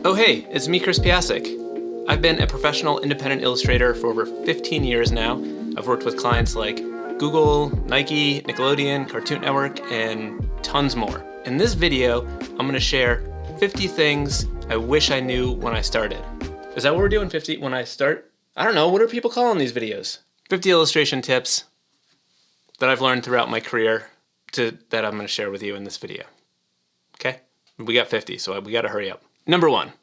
Oh hey, it's me, Chris Piascik. I've been a professional independent illustrator for over 15 years now. I've worked with clients like Google, Nike, Nickelodeon, Cartoon Network, and tons more. In this video, I'm gonna share 50 things I wish I knew when I started. Is that what we're doing, 50 when I start? I don't know, what are people calling these videos? 50 illustration tips that I've learned throughout my career that I'm gonna share with you in this video. Okay? We got 50, so we gotta hurry up. Number 1,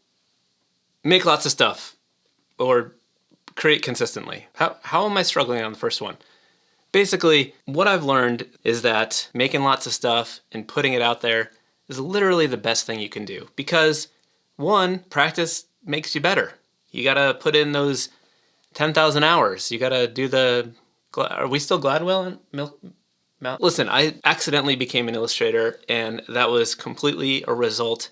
make lots of stuff or create consistently. How am I struggling on the first one? Basically, what I've learned is that making lots of stuff and putting it out there is literally the best thing you can do because 1, practice makes you better. You gotta put in those 10,000 hours. You gotta do are we still Gladwell and Listen, I accidentally became an illustrator and that was completely a result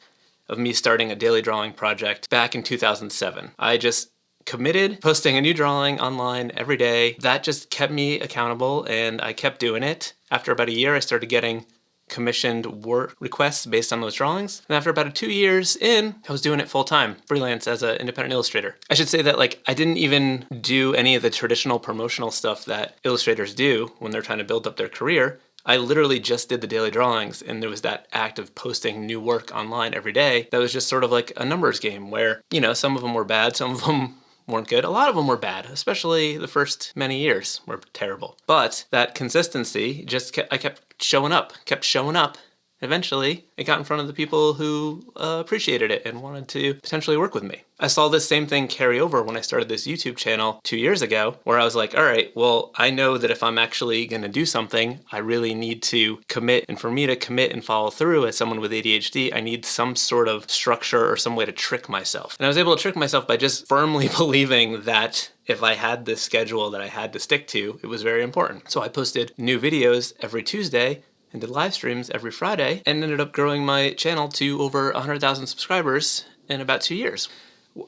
of me starting a daily drawing project back in 2007. I just committed posting a new drawing online every day. That just kept me accountable and I kept doing it. After about a year, I started getting commissioned work requests based on those drawings. And after about 2 years in, I was doing it full time, freelance as an independent illustrator. I should say that I didn't even do any of the traditional promotional stuff that illustrators do when they're trying to build up their career. I literally just did the daily drawings and there was that act of posting new work online every day. That was just sort of like a numbers game where, some of them were bad, some of them weren't good. A lot of them were bad, especially the first many years were terrible. But that consistency I kept showing up. Eventually, it got in front of the people who appreciated it and wanted to potentially work with me. I saw this same thing carry over when I started this YouTube channel 2 years ago, where I was like, all right, well, I know that if I'm actually gonna do something, I really need to commit. And for me to commit and follow through as someone with ADHD, I need some sort of structure or some way to trick myself. And I was able to trick myself by just firmly believing that if I had this schedule that I had to stick to, it was very important. So I posted new videos every Tuesday and did live streams every Friday and ended up growing my channel to over 100,000 subscribers in about 2 years.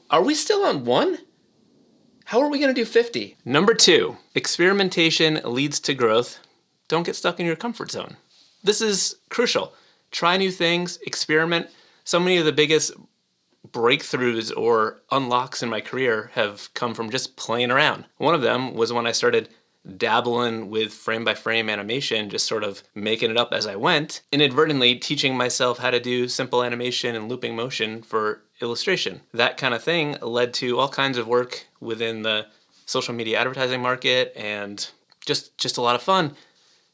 Are we still on 1? How are we gonna do 50? Number 2, experimentation leads to growth. Don't get stuck in your comfort zone. This is crucial. Try new things, experiment. So many of the biggest breakthroughs or unlocks in my career have come from just playing around. One of them was when I started dabbling with frame-by-frame animation, just sort of making it up as I went, inadvertently teaching myself how to do simple animation and looping motion for illustration. That kind of thing led to all kinds of work within the social media advertising market and just a lot of fun.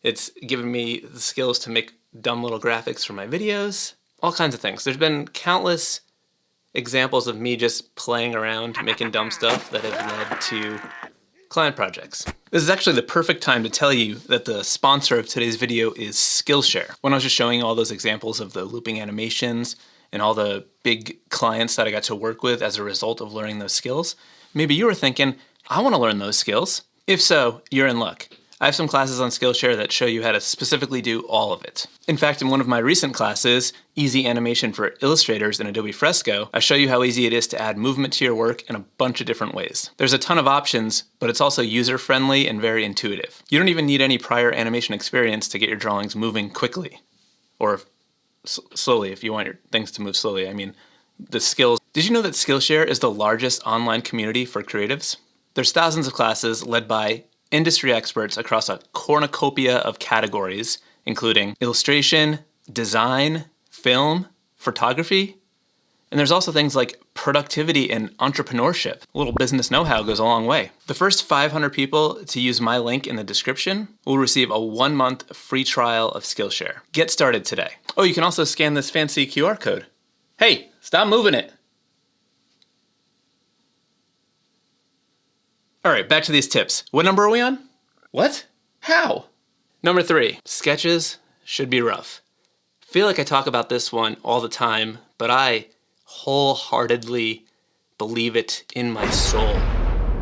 It's given me the skills to make dumb little graphics for my videos, all kinds of things. There's been countless examples of me just playing around, making dumb stuff that have led to client projects. This is actually the perfect time to tell you that the sponsor of today's video is Skillshare. When I was just showing you all those examples of the looping animations and all the big clients that I got to work with as a result of learning those skills, maybe you were thinking, I want to learn those skills. If so, you're in luck. I have some classes on Skillshare that show you how to specifically do all of it. In fact, in one of my recent classes, Easy Animation for Illustrators in Adobe Fresco, I show you how easy it is to add movement to your work in a bunch of different ways. There's a ton of options, but it's also user-friendly and very intuitive. You don't even need any prior animation experience to get your drawings moving quickly. Or slowly, if you want your things to move slowly. I mean, the skills. Did you know that Skillshare is the largest online community for creatives? There's thousands of classes led by industry experts across a cornucopia of categories, including illustration, design, film, photography, and there's also things like productivity and entrepreneurship. A little business know-how goes a long way. The first 500 people to use my link in the description will receive a 1-month free trial of Skillshare. Get started today. Oh, you can also scan this fancy QR code. Hey, stop moving it. All right, back to these tips. What number are we on? What? How? Number 3, sketches should be rough. I feel like I talk about this one all the time, but I wholeheartedly believe it in my soul.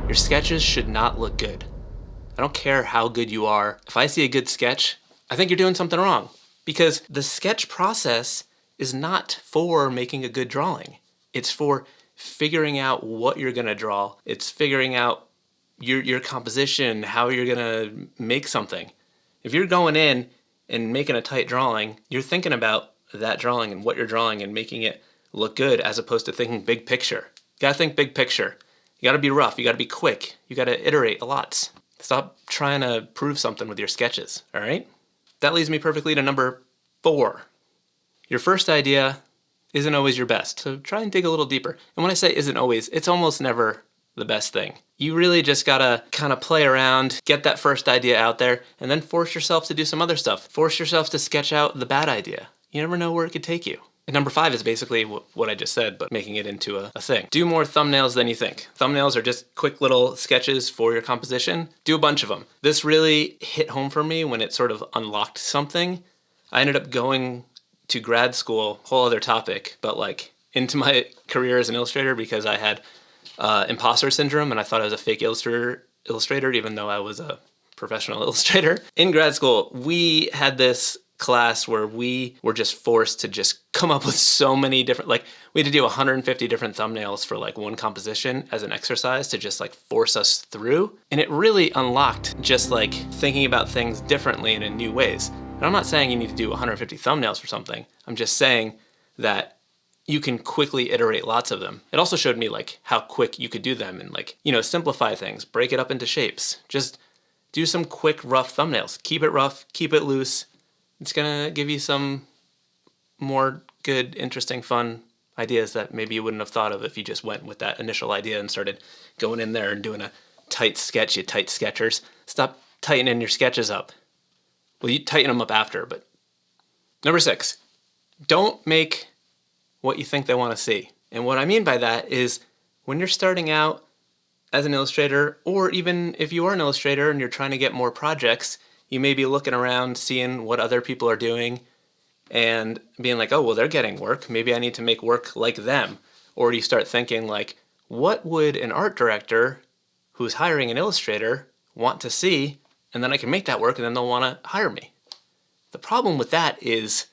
Your sketches should not look good. I don't care how good you are. If I see a good sketch, I think you're doing something wrong because the sketch process is not for making a good drawing. It's for figuring out what you're gonna draw. It's figuring out your composition, how you're gonna make something. If you're going in and making a tight drawing, you're thinking about that drawing and what you're drawing and making it look good as opposed to thinking big picture. You gotta think big picture. You gotta be rough, you gotta be quick, you gotta iterate a lot. Stop trying to prove something with your sketches, all right? That leads me perfectly to number 4. Your first idea isn't always your best, so try and dig a little deeper. And when I say isn't always, it's almost never the best thing. You really just gotta kind of play around, get that first idea out there, and then force yourself to do some other stuff. Force yourself to sketch out the bad idea. You never know where it could take you. And number 5 is basically what I just said, but making it into a thing. Do more thumbnails than you think. Thumbnails are just quick little sketches for your composition. Do a bunch of them. This really hit home for me when it sort of unlocked something. I ended up going to grad school, whole other topic, but like into my career as an illustrator because I had imposter syndrome and I thought I was a fake illustrator even though I was a professional illustrator. In grad school, we had this class where we were just forced to just come up with so many different, like we had to do 150 different thumbnails for like one composition as an exercise to just like force us through. And it really unlocked just like thinking about things differently and in new ways. And I'm not saying you need to do 150 thumbnails for something. I'm just saying that you can quickly iterate lots of them. It also showed me like how quick you could do them and like, you know, simplify things, break it up into shapes. Just do some quick, rough thumbnails. Keep it rough, keep it loose. It's gonna give you some more good, interesting, fun ideas that maybe you wouldn't have thought of if you just went with that initial idea and started going in there and doing a tight sketch, you tight sketchers. Stop tightening your sketches up. Well, you tighten them up after, but. Number 6, don't make what you think they want to see. And what I mean by that is when you're starting out as an illustrator, or even if you are an illustrator and you're trying to get more projects, you may be looking around, seeing what other people are doing and being like, oh, well, they're getting work. Maybe I need to make work like them. Or you start thinking like, what would an art director who's hiring an illustrator want to see? And then I can make that work and then they'll want to hire me. The problem with that is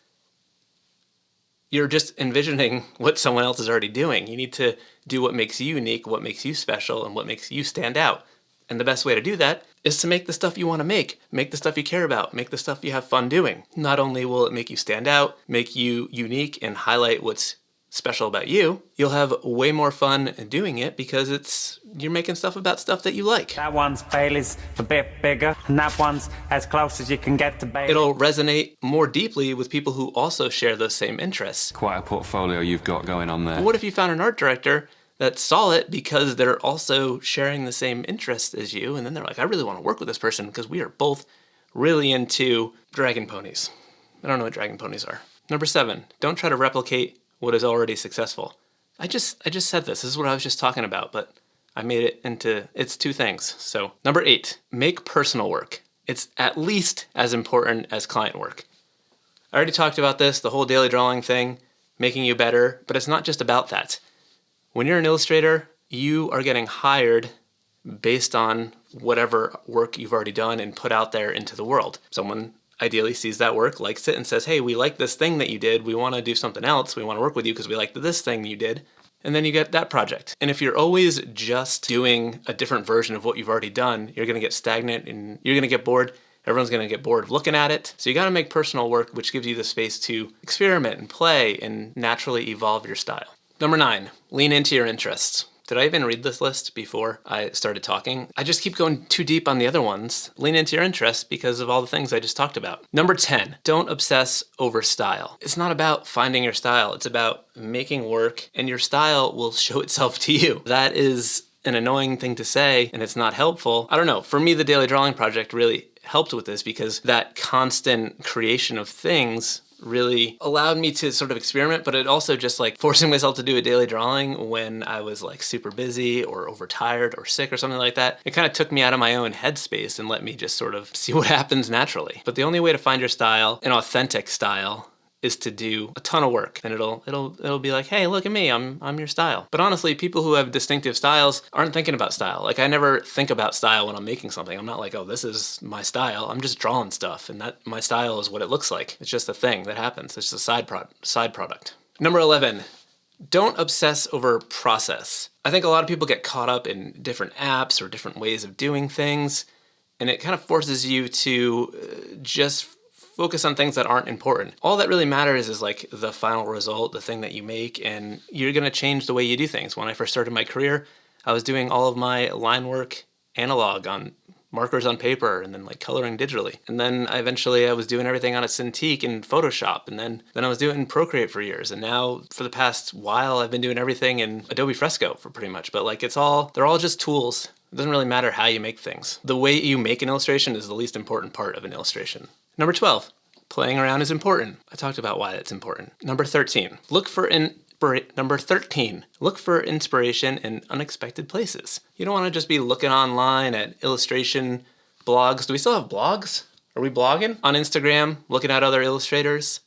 you're just envisioning what someone else is already doing. You need to do what makes you unique, what makes you special, and what makes you stand out. And the best way to do that is to make the stuff you want to make the stuff you care about, make the stuff you have fun doing. Not only will it make you stand out, make you unique, and highlight what's special about you, you'll have way more fun doing it because you're making stuff about stuff that you like. That one's Bailey's a bit bigger, and that one's as close as you can get to Bailey. It'll resonate more deeply with people who also share those same interests. Quite a portfolio you've got going on there. What if you found an art director that saw it because they're also sharing the same interests as you, and then they're like, I really want to work with this person because we are both really into dragon ponies. I don't know what dragon ponies are. Number 7, don't try to replicate what is already successful. I just said this is what I was just talking about, but I made it into, it's 2 things. So number 8, make personal work. It's at least as important as client work. I already talked about this, the whole daily drawing thing, making you better, but it's not just about that. When you're an illustrator, you are getting hired based on whatever work you've already done and put out there into the world. Someone ideally sees that work, likes it, and says, hey, we like this thing that you did. We want to do something else. We want to work with you because we like this thing you did. And then you get that project. And if you're always just doing a different version of what you've already done, you're going to get stagnant and you're going to get bored. Everyone's going to get bored of looking at it. So you got to make personal work, which gives you the space to experiment and play and naturally evolve your style. Number 9, lean into your interests. Did I even read this list before I started talking? I just keep going too deep on the other ones. Lean into your interests because of all the things I just talked about. Number 10, don't obsess over style. It's not about finding your style. It's about making work, and your style will show itself to you. That is an annoying thing to say, and it's not helpful. I don't know. For me, the Daily Drawing Project really helped with this because that constant creation of things really allowed me to sort of experiment, but it also just like forcing myself to do a daily drawing when I was like super busy or overtired or sick or something like that. It kind of took me out of my own headspace and let me just sort of see what happens naturally. But the only way to find your style, an authentic style, is to do a ton of work, and it'll be like, hey, look at me, I'm your style. But honestly, people who have distinctive styles aren't thinking about style. Like I never think about style when I'm making something. I'm not like, oh, this is my style. I'm just drawing stuff, and that my style is what it looks like. It's just a thing that happens. It's just a side product. Number 11, don't obsess over process. I think a lot of people get caught up in different apps or different ways of doing things, and it kind of forces you to just focus on things that aren't important. All that really matters is like the final result, the thing that you make, and you're gonna change the way you do things. When I first started my career, I was doing all of my line work analog on markers on paper and then like coloring digitally. And then I was doing everything on a Cintiq in Photoshop, and then I was doing Procreate for years. And now for the past while, I've been doing everything in Adobe Fresco for pretty much. But like they're all just tools. It doesn't really matter how you make things. The way you make an illustration is the least important part of an illustration. Number 12, playing around is important. I talked about why it's important. Number 13, look for inspiration in unexpected places. You don't want to just be looking online at illustration blogs. Do we still have blogs? Are we blogging? On Instagram, looking at other illustrators?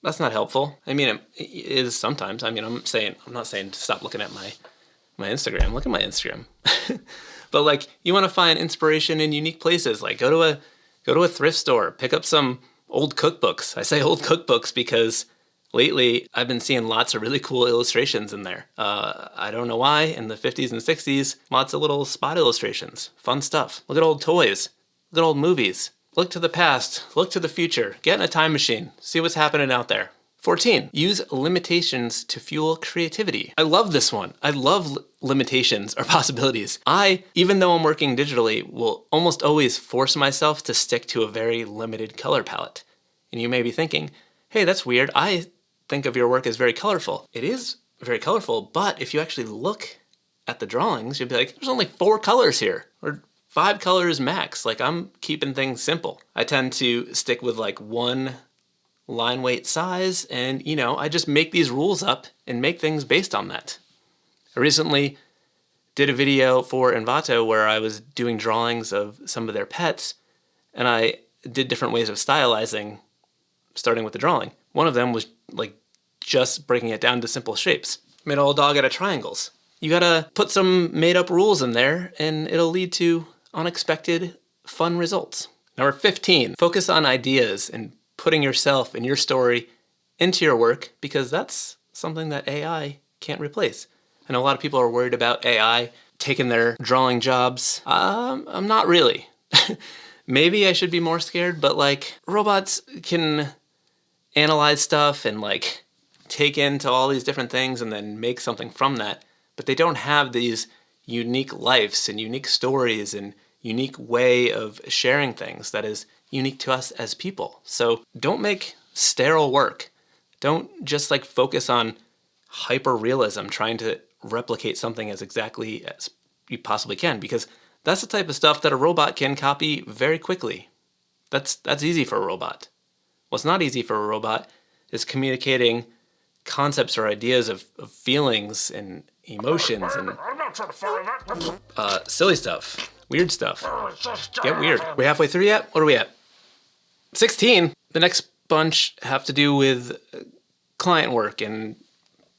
That's not helpful. I mean, it is sometimes. I mean, I'm not saying to stop looking at my Instagram. Look at my Instagram. But like, you want to find inspiration in unique places. Like go to a thrift store, pick up some old cookbooks. I say old cookbooks because lately I've been seeing lots of really cool illustrations in there. I don't know why. In the 50s and 60s, lots of little spot illustrations, fun stuff. Look at old toys, look at old movies. Look to the past, look to the future, get in a time machine, see what's happening out there. 14, use limitations to fuel creativity. I love this one. I love limitations or possibilities. Even though I'm working digitally, will almost always force myself to stick to a very limited color palette. And you may be thinking, hey, that's weird. I think of your work as very colorful. It is very colorful, but if you actually look at the drawings, you'll be like, there's only 4 colors here, or 5 colors max. Like, I'm keeping things simple. I tend to stick with like 1 line weight size, and I just make these rules up and make things based on that. I recently did a video for Envato where I was doing drawings of some of their pets, and I did different ways of stylizing, starting with the drawing. One of them was like just breaking it down to simple shapes. Made a whole dog out of triangles. You gotta put some made up rules in there and it'll lead to unexpected fun results. Number 15, focus on ideas and putting yourself and your story into your work, because that's something that AI can't replace. I know a lot of people are worried about AI taking their drawing jobs. I'm not really. Maybe I should be more scared, but like robots can analyze stuff and like take into all these different things and then make something from that. But they don't have these unique lives and unique stories and unique way of sharing things that is unique to us as people. So don't make sterile work. Don't just like focus on hyper realism, trying to replicate something as exactly as you possibly can, because that's the type of stuff that a robot can copy very quickly. That's easy for a robot. What's not easy for a robot is communicating concepts or ideas of feelings and emotions and silly stuff, weird stuff. Get weird. We halfway through yet? What are we at? 16. The next bunch have to do with client work and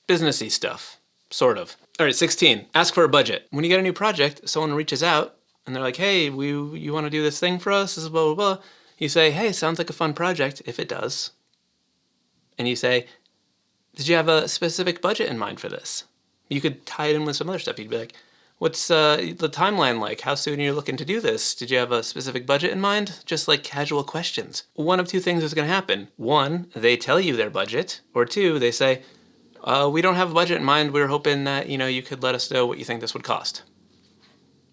businessy stuff, sort of. All right, 16. Ask for a budget. When you get a new project, someone reaches out and they're like, hey, you want to do this thing for us? This is blah, blah, blah. You say, hey, sounds like a fun project, if it does. And you say, did you have a specific budget in mind for this? You could tie it in with some other stuff. You'd be like, what's the timeline like? How soon are you looking to do this? Did you have a specific budget in mind? Just like casual questions. One of 2 things is going to happen. 1, they tell you their budget. Or 2, they say, we don't have a budget in mind. We were hoping that, you could let us know what you think this would cost.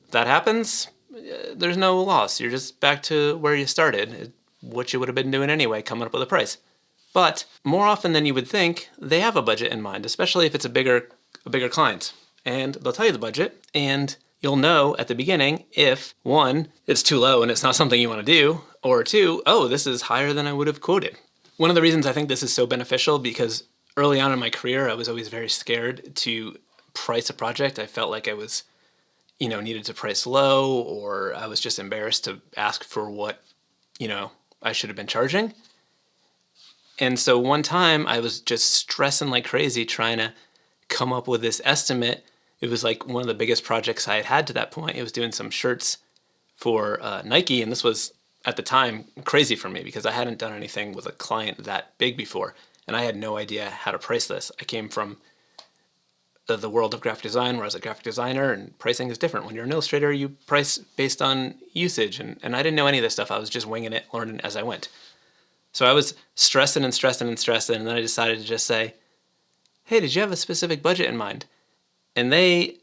If that happens, there's no loss. You're just back to where you started, what you would have been doing anyway, coming up with a price. But more often than you would think, they have a budget in mind, especially if it's a bigger client. And they'll tell you the budget, and you'll know at the beginning if 1, it's too low and it's not something you want to do, or 2, oh, this is higher than I would have quoted. One of the reasons I think this is so beneficial, because early on in my career, I was always very scared to price a project. I felt like I was, needed to price low, or I was just embarrassed to ask for what, I should have been charging. And so one time I was just stressing like crazy trying to come up with this estimate. It was like one of the biggest projects I had had to that point. It was doing some shirts for Nike, and this was, at the time, crazy for me because I hadn't done anything with a client that big before, and I had no idea how to price this. I came from the world of graphic design, where I was a graphic designer, and pricing is different. When you're an illustrator, you price based on usage, and I didn't know any of this stuff. I was just winging it, learning as I went. So I was stressing and stressing and stressing, and then I decided to just say, hey, did you have a specific budget in mind? And they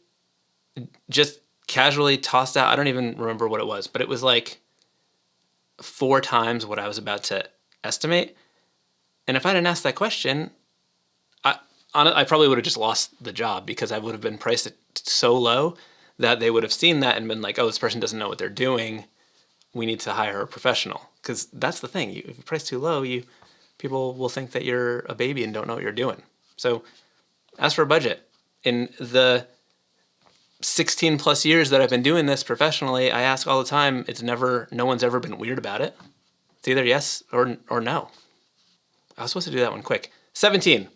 just casually tossed out, I don't even remember what it was, but it was like 4 times what I was about to estimate. And if I didn't ask that question, I probably would have just lost the job, because I would have been priced so low that they would have seen that and been like, oh, this person doesn't know what they're doing. We need to hire a professional. Because that's the thing. If you price too low, people will think that you're a baby and don't know what you're doing. So ask for a budget. In the 16 plus years that I've been doing this professionally, I ask all the time. No one's ever been weird about it. It's either yes or no. I was supposed to do that one quick. 17.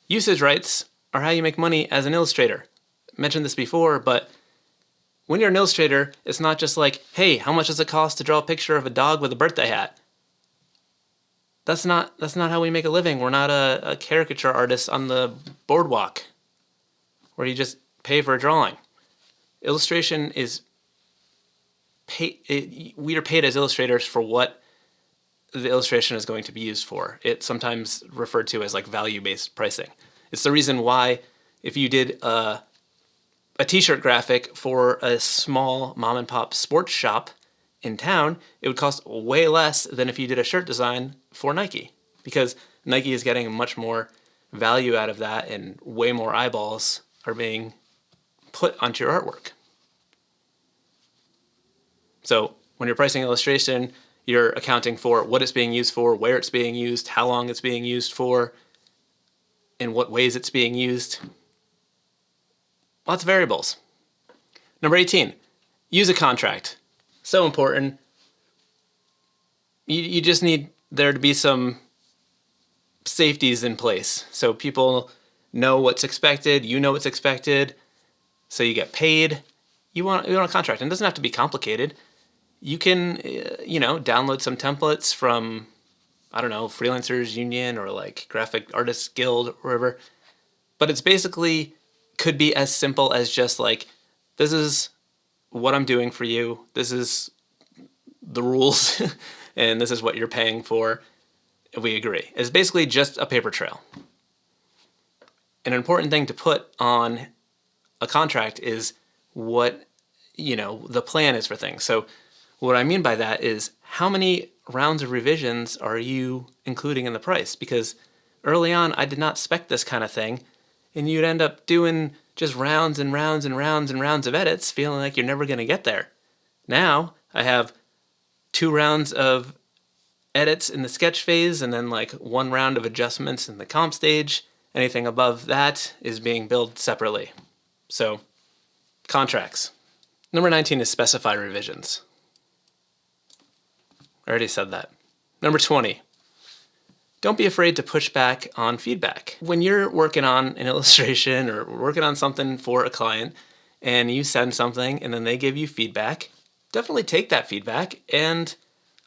Usage rights are how you make money as an illustrator. I mentioned this before, but when you're an illustrator, it's not just like, hey, how much does it cost to draw a picture of a dog with a birthday hat? That's not how we make a living. We're not a caricature artist on the boardwalk where you just pay for a drawing. Illustration is we are paid as illustrators for what the illustration is going to be used for. It's sometimes referred to as like value-based pricing. It's the reason why if you did a t-shirt graphic for a small mom and pop sports shop in town, it would cost way less than if you did a shirt design for Nike, because Nike is getting much more value out of that and way more eyeballs are being put onto your artwork. So when you're pricing illustration, you're accounting for what it's being used for, where it's being used, how long it's being used for, in what ways it's being used. Lots of variables. Number 18, use a contract. So important. You just need there to be some safeties in place so people know what's expected, you know what's expected, so you get paid. You want a contract, and it doesn't have to be complicated. You can, download some templates from, I don't know, Freelancers Union or like Graphic Artists Guild or wherever. But it's basically could be as simple as just like, this is what I'm doing for you. This is the rules, and this is what you're paying for. We agree. It's basically just a paper trail. An important thing to put on a contract is what, the plan is for things. So what I mean by that is how many rounds of revisions are you including in the price? Because early on, I did not spec this kind of thing, and you'd end up doing just rounds and rounds and rounds and rounds of edits, feeling like you're never going to get there. Now, I have 2 rounds of edits in the sketch phase, and then like 1 round of adjustments in the comp stage. Anything above that is being billed separately. So, contracts. Number 19 is specify revisions. I already said that. Number 20, don't be afraid to push back on feedback. When you're working on an illustration or working on something for a client and you send something and then they give you feedback, definitely take that feedback, and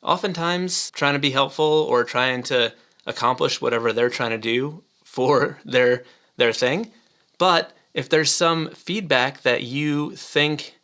oftentimes trying to be helpful or trying to accomplish whatever they're trying to do for their thing. But if there's some feedback that you think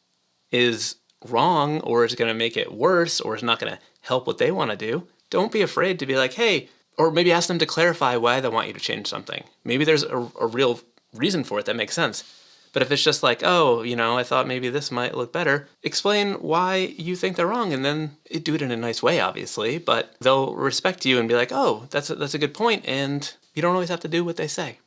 is wrong or is going to make it worse or is not going to help what they want to do, don't be afraid to be like, hey, or maybe ask them to clarify why they want you to change something. Maybe there's a real reason for it that makes sense. But if it's just like, oh, I thought maybe this might look better, explain why you think they're wrong, and then do it in a nice way, obviously, but they'll respect you and be like, oh, that's a good point, and you don't always have to do what they say.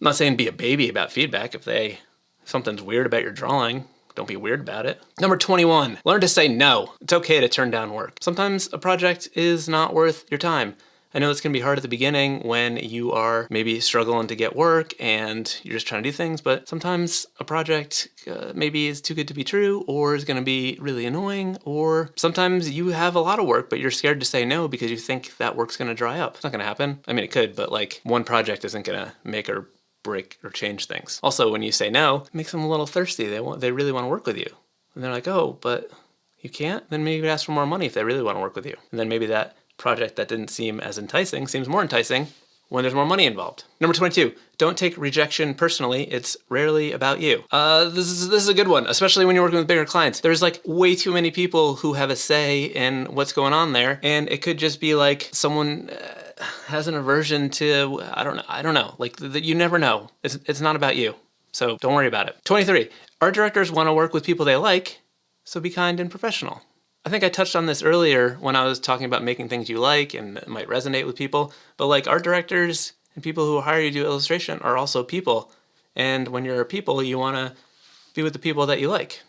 I'm not saying be a baby about feedback. If something's weird about your drawing, don't be weird about it. Number 21, learn to say no. It's okay to turn down work. Sometimes a project is not worth your time. I know it's going to be hard at the beginning when you are maybe struggling to get work and you're just trying to do things, but sometimes a project maybe is too good to be true or is going to be really annoying, or sometimes you have a lot of work but you're scared to say no because you think that work's going to dry up. It's not going to happen. I mean, it could, but like one project isn't going to make or break or change things. Also, when you say no, it makes them a little thirsty. They really want to work with you. And they're like, oh, but you can't? Then maybe ask for more money if they really want to work with you. And then maybe that project that didn't seem as enticing seems more enticing when there's more money involved. Number 22, don't take rejection personally. It's rarely about you. This is a good one, especially when you're working with bigger clients. There's like way too many people who have a say in what's going on there, and it could just be like someone has an aversion to, I don't know. Like you never know. It's not about you. So don't worry about it. 23, art directors want to work with people they like, so be kind and professional. I think I touched on this earlier when I was talking about making things you like and that might resonate with people, but like art directors and people who hire you to do illustration are also people. And when you're a people, you want to be with the people that you like.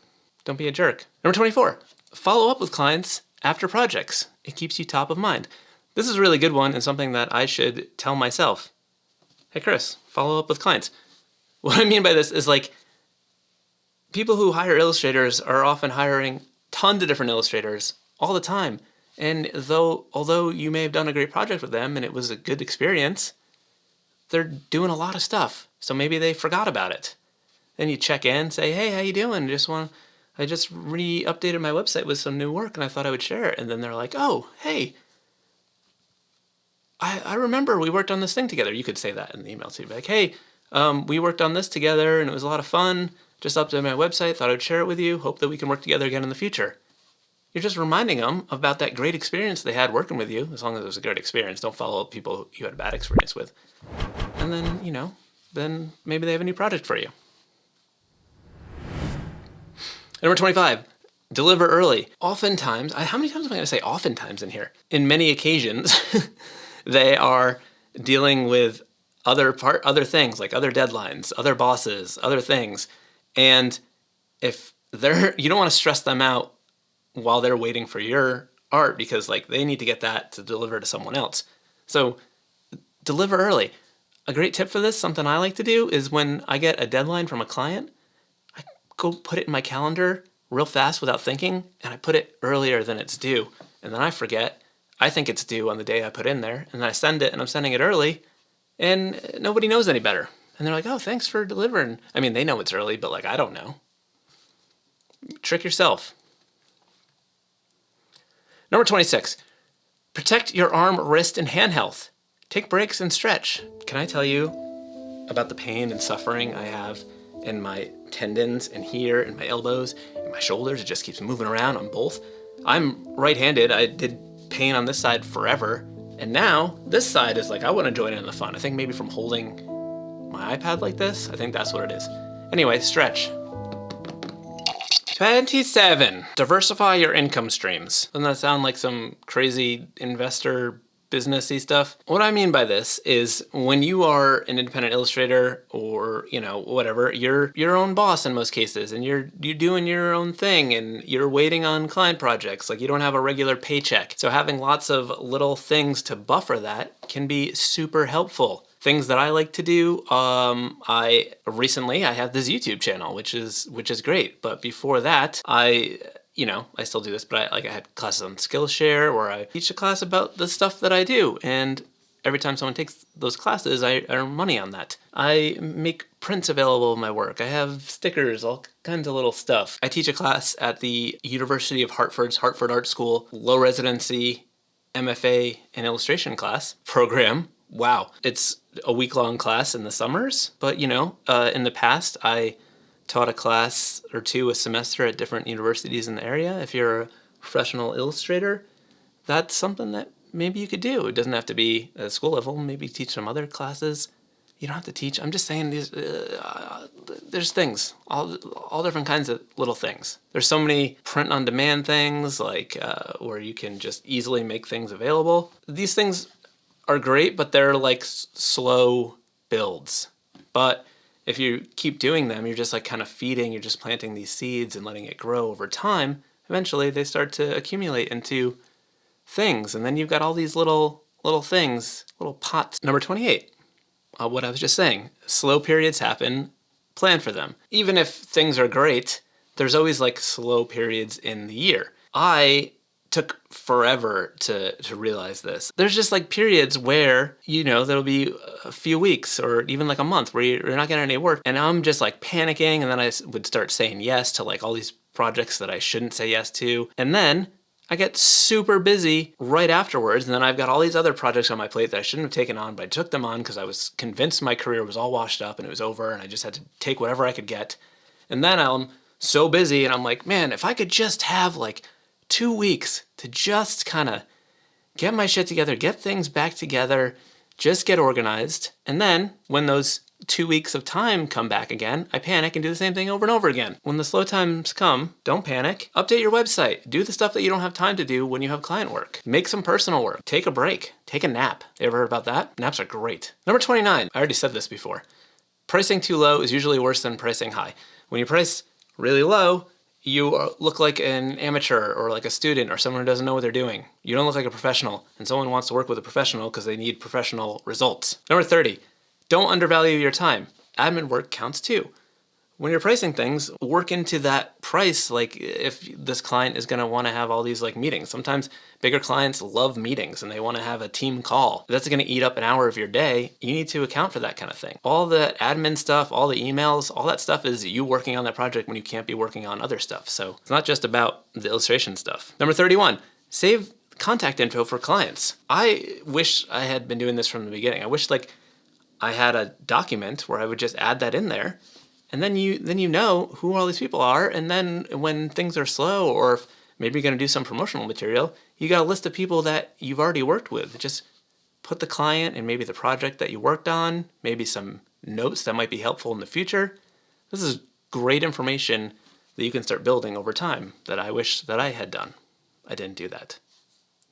Don't be a jerk. Number 24, follow up with clients after projects. It keeps you top of mind. This is a really good one and something that I should tell myself. Hey Chris, follow up with clients. What I mean by this is like people who hire illustrators are often hiring tons of different illustrators all the time. And although you may have done a great project with them and it was a good experience, they're doing a lot of stuff. So maybe they forgot about it. Then you check in, say, hey, how you doing? I just re-updated my website with some new work and I thought I would share it. And then they're like, oh, hey, I remember we worked on this thing together. You could say that in the email too. Like, hey, we worked on this together and it was a lot of fun. Just updated my website, thought I'd share it with you. Hope that we can work together again in the future. You're just reminding them about that great experience they had working with you, as long as it was a good experience. Don't follow up people you had a bad experience with. And then, then maybe they have a new project for you. Number 25, deliver early. Oftentimes, how many times am I going to say oftentimes in here? In many occasions, they are dealing with other things, like other deadlines, other bosses, other things. And if you don't want to stress them out while they're waiting for your art because like they need to get that to deliver to someone else. So deliver early. A great tip for this, something I like to do, is when I get a deadline from a client, I go put it in my calendar real fast without thinking, and I put it earlier than it's due. And then I forget. I think it's due on the day I put in there, and then I send it, and I'm sending it early, and nobody knows any better. And they're like, oh, thanks for delivering. I mean, they know it's early, but like, I don't know. Trick yourself. Number 26, protect your arm, wrist, and hand health. Take breaks and stretch. Can I tell you about the pain and suffering I have in my tendons and here and my elbows and my shoulders? It just keeps moving around on both. I'm right-handed. I did pain on this side forever. And now this side is like, I want to join in the fun. I think maybe from holding my iPad like this, I think that's what it is. Anyway, stretch. 27, diversify your income streams. Doesn't that sound like some crazy investor businessy stuff? What I mean by this is when you are an independent illustrator or, whatever, you're your own boss in most cases and you're doing your own thing and you're waiting on client projects. Like you don't have a regular paycheck. So having lots of little things to buffer that can be super helpful. Things that I like to do, I have this YouTube channel, which is great. But before that, I still do this, but I had classes on Skillshare where I teach a class about the stuff that I do. And every time someone takes those classes, I earn money on that. I make prints available of my work. I have stickers, all kinds of little stuff. I teach a class at the University of Hartford's Hartford Art School, low residency MFA and illustration class program. Wow. It's a week-long class in the summers, but in the past, I taught a class or two a semester at different universities in the area. If you're a professional illustrator, that's something that maybe you could do. It doesn't have to be at school level. Maybe teach some other classes. You don't have to teach. I'm just saying there's things, all different kinds of little things. There's so many print-on-demand things like where you can just easily make things available. These things are great, but they're like slow builds. But if you keep doing them, you're just like kind of feeding, you're just planting these seeds and letting it grow over time. Eventually they start to accumulate into things. And then you've got all these little things, little pots. Number 28, what I was just saying, slow periods happen, plan for them. Even if things are great, there's always like slow periods in the year. I took forever to realize this. There's just like periods where, there'll be a few weeks or even like a month where you're not getting any work. And I'm just like panicking. And then I would start saying yes to like all these projects that I shouldn't say yes to. And then I get super busy right afterwards, and then I've got all these other projects on my plate that I shouldn't have taken on, but I took them on because I was convinced my career was all washed up and it was over, and I just had to take whatever I could get. And then I'm so busy, and I'm like, man, if I could just have like 2 weeks to just kind of get my shit together, get things back together, just get organized. And then when those 2 weeks of time come back again, I panic and do the same thing over and over again. When the slow times come, don't panic. Update your website. Do the stuff that you don't have time to do when you have client work. Make some personal work. Take a break. Take a nap. You ever heard about that? Naps are great. Number 29. I already said this before. Pricing too low is usually worse than pricing high. When you price really low, you look like an amateur or like a student or someone who doesn't know what they're doing. You don't look like a professional, and someone wants to work with a professional because they need professional results. Number 30, don't undervalue your time. Admin work counts too. When you're pricing things, work into that price, like if this client is gonna wanna have all these like meetings. Sometimes bigger clients love meetings and they wanna have a team call. If that's gonna eat up an hour of your day, you need to account for that kind of thing. All the admin stuff, all the emails, all that stuff is you working on that project when you can't be working on other stuff. So it's not just about the illustration stuff. Number 31, save contact info for clients. I wish I had been doing this from the beginning. I wish like I had a document where I would just add that in there. And then you know who all these people are, and then when things are slow, or if maybe you're going to do some promotional material, you got a list of people that you've already worked with. Just put the client and maybe the project that you worked on, maybe some notes that might be helpful in the future. This is great information that you can start building over time that I wish that I had done. I didn't do that.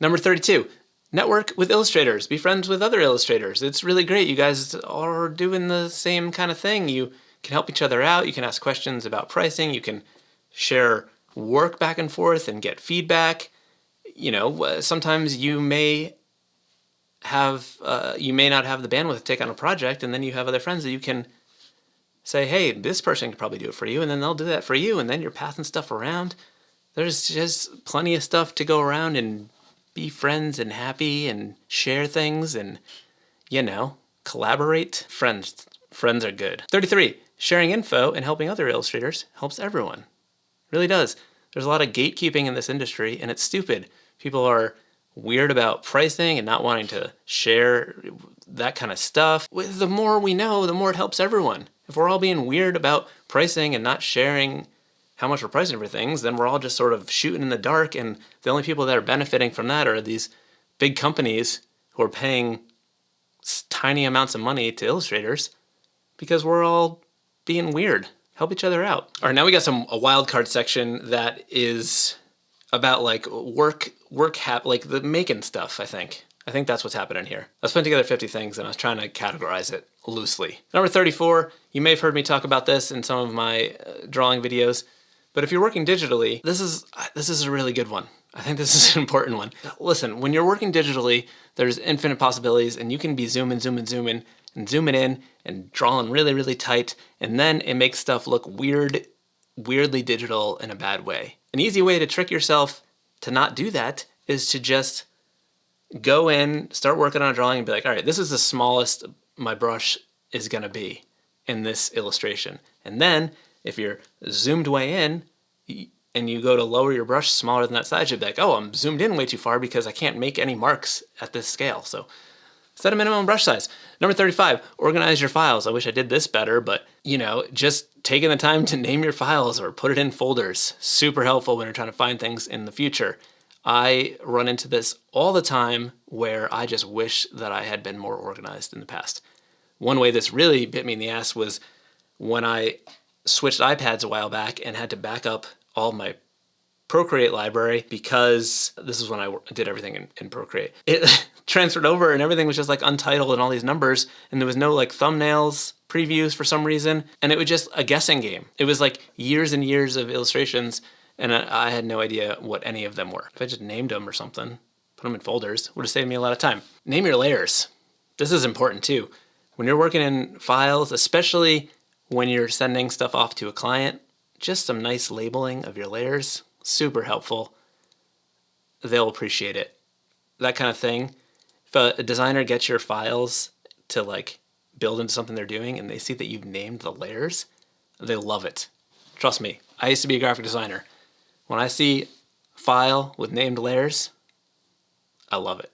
Number 32, network with illustrators. Be friends with other illustrators. It's really great. You guys are doing the same kind of thing. You can help each other out. You can ask questions about pricing. You can share work back and forth and get feedback. You know, sometimes you may have, you may not have the bandwidth to take on a project, and then you have other friends that you can say, hey, this person can probably do it for you, and then they'll do that for you, and then you're passing stuff around. There's just plenty of stuff to go around and be friends and happy and share things and, you know, collaborate. Friends are good. 33. Sharing info and helping other illustrators helps everyone. Really does. There's a lot of gatekeeping in this industry, and it's stupid. People are weird about pricing and not wanting to share that kind of stuff. The more we know, the more it helps everyone. If we're all being weird about pricing and not sharing how much we're pricing for things, then we're all just sort of shooting in the dark, and the only people that are benefiting from that are these big companies who are paying tiny amounts of money to illustrators because we're all being weird. Help each other out. All right, now we got a wild card section that is about like like the making stuff, I think. I think that's what's happening here. I was putting together 50 things and I was trying to categorize it loosely. Number 34, you may have heard me talk about this in some of my drawing videos, but if you're working digitally, this is a really good one. I think this is an important one. Listen, when you're working digitally, there's infinite possibilities, and you can be zooming in and drawing really, really tight, and then it makes stuff look weirdly digital in a bad way. An easy way to trick yourself to not do that is to just go in, start working on a drawing, and be like, all right, this is the smallest my brush is gonna be in this illustration. And then, if you're zoomed way in, and you go to lower your brush smaller than that size, you'll be like, oh, I'm zoomed in way too far because I can't make any marks at this scale. So set a minimum brush size. Number 35, organize your files. I wish I did this better, but you know, just taking the time to name your files or put it in folders, super helpful when you're trying to find things in the future. I run into this all the time where I just wish that I had been more organized in the past. One way this really bit me in the ass was when I switched iPads a while back and had to back up all my Procreate library because this is when I did everything in Procreate. It transferred over and everything was just like untitled and all these numbers, and there was no like thumbnails, previews for some reason, and it was just a guessing game. It was like years and years of illustrations, and I had no idea what any of them were. If I just named them or something, put them in folders, it would have saved me a lot of time. Name your layers. This is important too. When you're working in files, especially when you're sending stuff off to a client, just some nice labeling of your layers, super helpful. They'll appreciate it. That kind of thing. If a designer gets your files to like build into something they're doing and they see that you've named the layers, they love it. Trust me, I used to be a graphic designer. When I see file with named layers, I love it.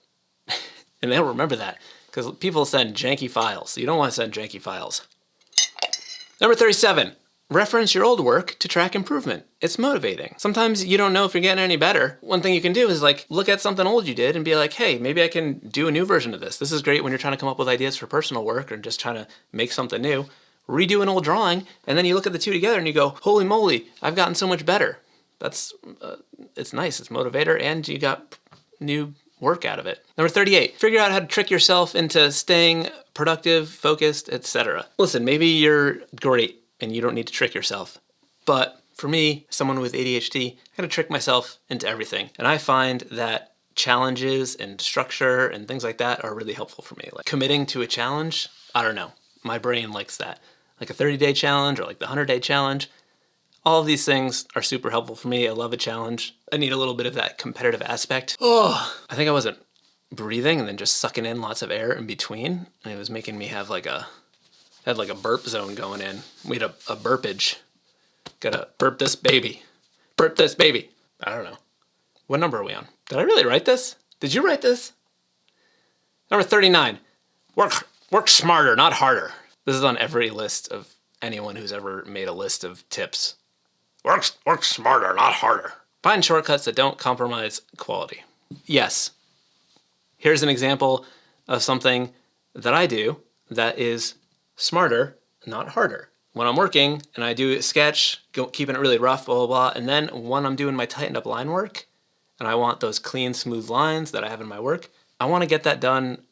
And they'll remember that because people send janky files. You don't want to send janky files. Number 37, reference your old work to track improvement. It's motivating. Sometimes you don't know if you're getting any better. One thing you can do is like look at something old you did and be like, hey, maybe I can do a new version of this. This is great when you're trying to come up with ideas for personal work or just trying to make something new. Redo an old drawing, and then you look at the two together and you go, holy moly, I've gotten so much better. That's, it's nice, it's motivator, and you got new work out of it. Number 38, figure out how to trick yourself into staying productive, focused, etc. Listen, maybe you're great and you don't need to trick yourself, but for me, someone with ADHD, I gotta trick myself into everything. And I find that challenges and structure and things like that are really helpful for me. Like committing to a challenge, I don't know, my brain likes that. Like a 30-day challenge or like the 100-day challenge. All of these things are super helpful for me. I love a challenge. I need a little bit of that competitive aspect. Oh, I think I wasn't breathing and then just sucking in lots of air in between. And it was making me have like a burp zone going in. We had a burpage. Gotta burp this baby. Burp this baby. I don't know. What number are we on? Did I really write this? Did you write this? Number 39, work smarter, not harder. This is on every list of anyone who's ever made a list of tips. Work smarter, not harder. Find shortcuts that don't compromise quality. Yes. Here's an example of something that I do that is smarter, not harder. When I'm working and I do a sketch, keeping it really rough, blah, blah, blah, and then when I'm doing my tightened up line work, and I want those clean, smooth lines that I have in my work, I want to get that done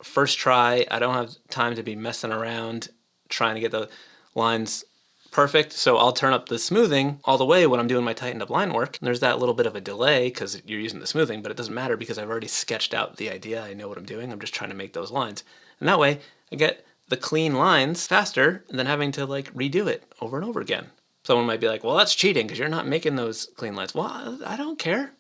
first try. I don't have time to be messing around trying to get the lines perfect. So I'll turn up the smoothing all the way when I'm doing my tightened up line work. And there's that little bit of a delay because you're using the smoothing, but it doesn't matter because I've already sketched out the idea. I know what I'm doing. I'm just trying to make those lines. And that way I get the clean lines faster than having to like redo it over and over again. Someone might be like, well, that's cheating because you're not making those clean lines. Well, I don't care.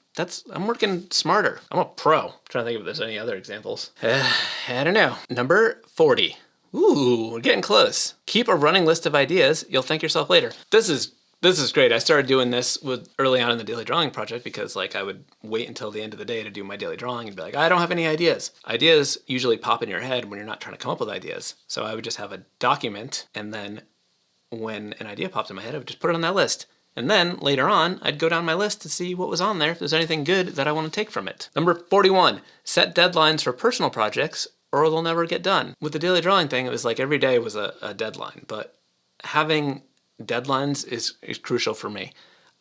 I'm working smarter. I'm a pro. I'm trying to think if there's any other examples. I don't know. Number 40. Ooh, we're getting close. Keep a running list of ideas. You'll thank yourself later. This is great. I started doing this early on in the daily drawing project because like I would wait until the end of the day to do my daily drawing and be like, I don't have any ideas. Ideas usually pop in your head when you're not trying to come up with ideas. So I would just have a document, and then when an idea popped in my head, I would just put it on that list. And then later on, I'd go down my list to see what was on there, if there's anything good that I want to take from it. Number 41, set deadlines for personal projects or they'll never get done. With the daily drawing thing, it was like every day was a deadline, but having deadlines is crucial for me.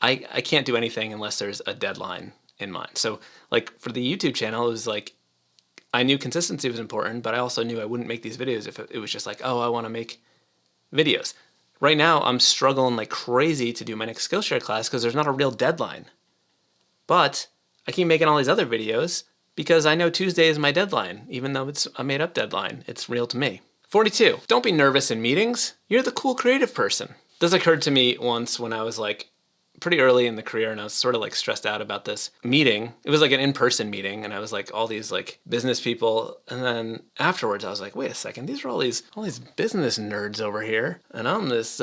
I can't do anything unless there's a deadline in mind. So like for the YouTube channel, it was like, I knew consistency was important, but I also knew I wouldn't make these videos if it was just like, oh, I want to make videos. Right now, I'm struggling like crazy to do my next Skillshare class because there's not a real deadline. But I keep making all these other videos because I know Tuesday is my deadline, even though it's a made-up deadline. It's real to me. 42, don't be nervous in meetings. You're the cool creative person. This occurred to me once when I was like pretty early in the career and I was sort of like stressed out about this meeting. It was like an in-person meeting and I was like all these like business people, and then afterwards I was like, wait a second, these are all these business nerds over here and I'm this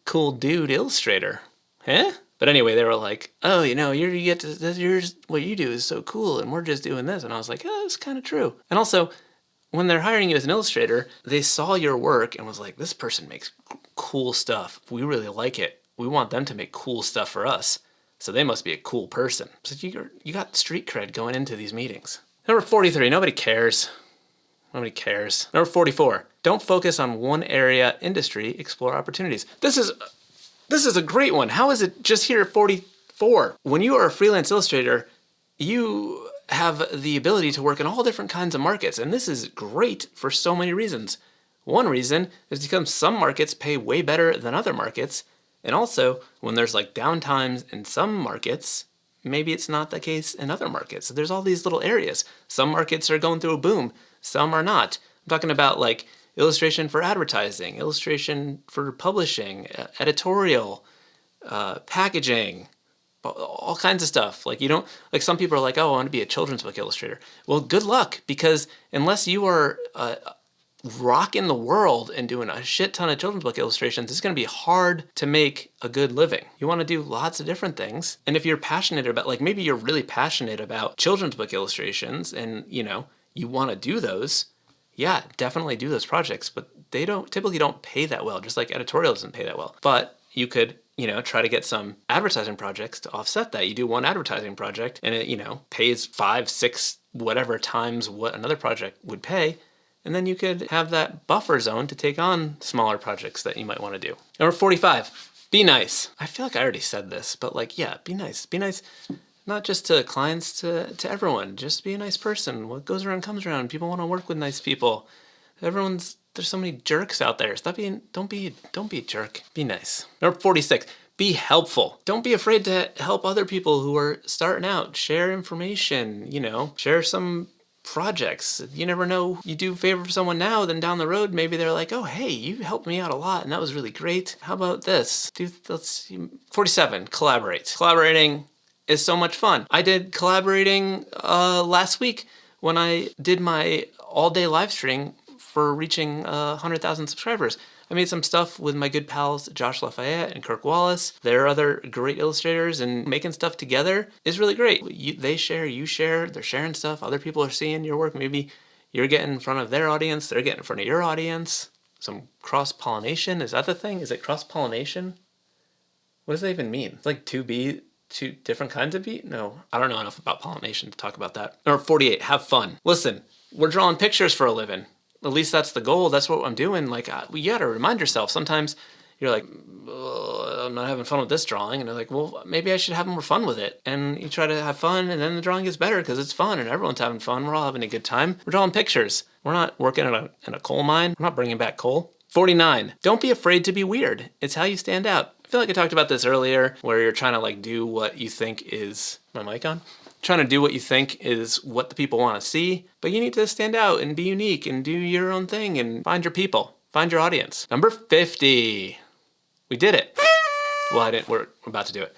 cool dude illustrator. Huh? But anyway, they were like, oh, you know, what you do is so cool and we're just doing this. And I was like, oh, that's kind of true. And also, when they're hiring you as an illustrator, they saw your work and was like, this person makes cool stuff. We really like it. We want them to make cool stuff for us. So they must be a cool person. So you got street cred going into these meetings. Number 43, nobody cares. Nobody cares. Number 44, don't focus on one area, industry, explore opportunities. This is a great one. How is it just here at 44? When you are a freelance illustrator, you have the ability to work in all different kinds of markets, and this is great for so many reasons. One reason is because some markets pay way better than other markets, and also when there's like downtimes in some markets, maybe it's not the case in other markets. So there's all these little areas. Some markets are going through a boom, some are not. I'm talking about like illustration for advertising, illustration for publishing, editorial, packaging, all kinds of stuff. Like some people are like, oh, I want to be a children's book illustrator. Well, good luck, because unless you are rocking the world and doing a shit ton of children's book illustrations, it's going to be hard to make a good living. You want to do lots of different things. And if you're passionate about, like maybe you're really passionate about children's book illustrations and, you know, you want to do those, yeah, definitely do those projects, but they typically don't pay that well, just like editorial doesn't pay that well. But you could, you know, try to get some advertising projects to offset that. You do one advertising project and it, you know, pays 5, 6, whatever times what another project would pay. And then you could have that buffer zone to take on smaller projects that you might want to do. Number 45, be nice. I feel like I already said this, but like, yeah, be nice. Be nice, not just to clients, to everyone. Just be a nice person. What goes around comes around. People want to work with nice people. There's so many jerks out there. Don't be a jerk. Be nice. Number 46, be helpful. Don't be afraid to help other people who are starting out. Share information, you know, share some projects. You never know. You do a favor for someone now, then down the road, maybe they're like, oh, hey, you helped me out a lot and that was really great. How about this? 47, collaborate. Collaborating is so much fun. I did collaborating last week when I did my all-day live stream for reaching 100,000 subscribers. I made some stuff with my good pals Josh Lafayette and Kirk Wallace. They're other great illustrators, and making stuff together is really great. They share, you share, they're sharing stuff. Other people are seeing your work. Maybe you're getting in front of their audience, they're getting in front of your audience. Some cross-pollination, is that the thing? Is it cross-pollination? What does that even mean? It's like two different kinds of bee? No, I don't know enough about pollination to talk about that. Number 48, have fun. Listen, we're drawing pictures for a living. At least that's the goal. That's what I'm doing. Like, you gotta remind yourself. Sometimes you're like, I'm not having fun with this drawing. And they're like, well, maybe I should have more fun with it. And you try to have fun, and then the drawing gets better because it's fun and everyone's having fun. We're all having a good time. We're drawing pictures. We're not working in a coal mine. We're not bringing back coal. 49, don't be afraid to be weird. It's how you stand out. I feel like I talked about this earlier, where you're trying to like do what you think is, my mic on? Trying to do what you think is what the people want to see, but you need to stand out and be unique and do your own thing and find your people, find your audience. Number 50, we did it. Well, I didn't, we're about to do it.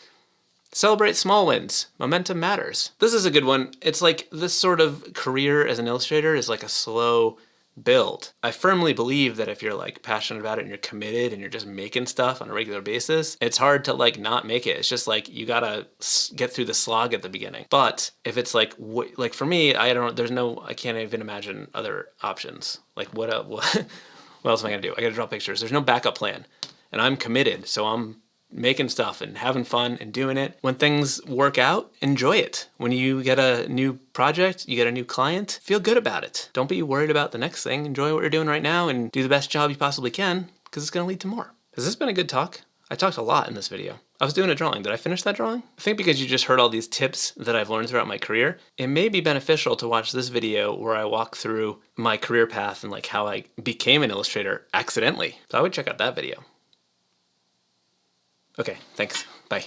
Celebrate small wins. Momentum matters. This is a good one. It's like this sort of career as an illustrator is like a slow build. I firmly believe that if you're like passionate about it and you're committed and you're just making stuff on a regular basis, it's hard to like not make it. It's just like you gotta get through the slog at the beginning. But if it's like for me, I can't even imagine other options. Like what else am I gonna do? I gotta draw pictures. There's no backup plan, and I'm committed, so I'm making stuff and having fun and doing it. When things work out, enjoy it. When you get a new project, you get a new client, feel good about it. Don't be worried about the next thing. Enjoy what you're doing right now and do the best job you possibly can, because it's gonna lead to more. Has this been a good talk? I talked a lot in this video. I was doing a drawing. Did I finish that drawing? I think because you just heard all these tips that I've learned throughout my career, it may be beneficial to watch this video where I walk through my career path and like how I became an illustrator accidentally. So I would check out that video. Okay, thanks. Bye.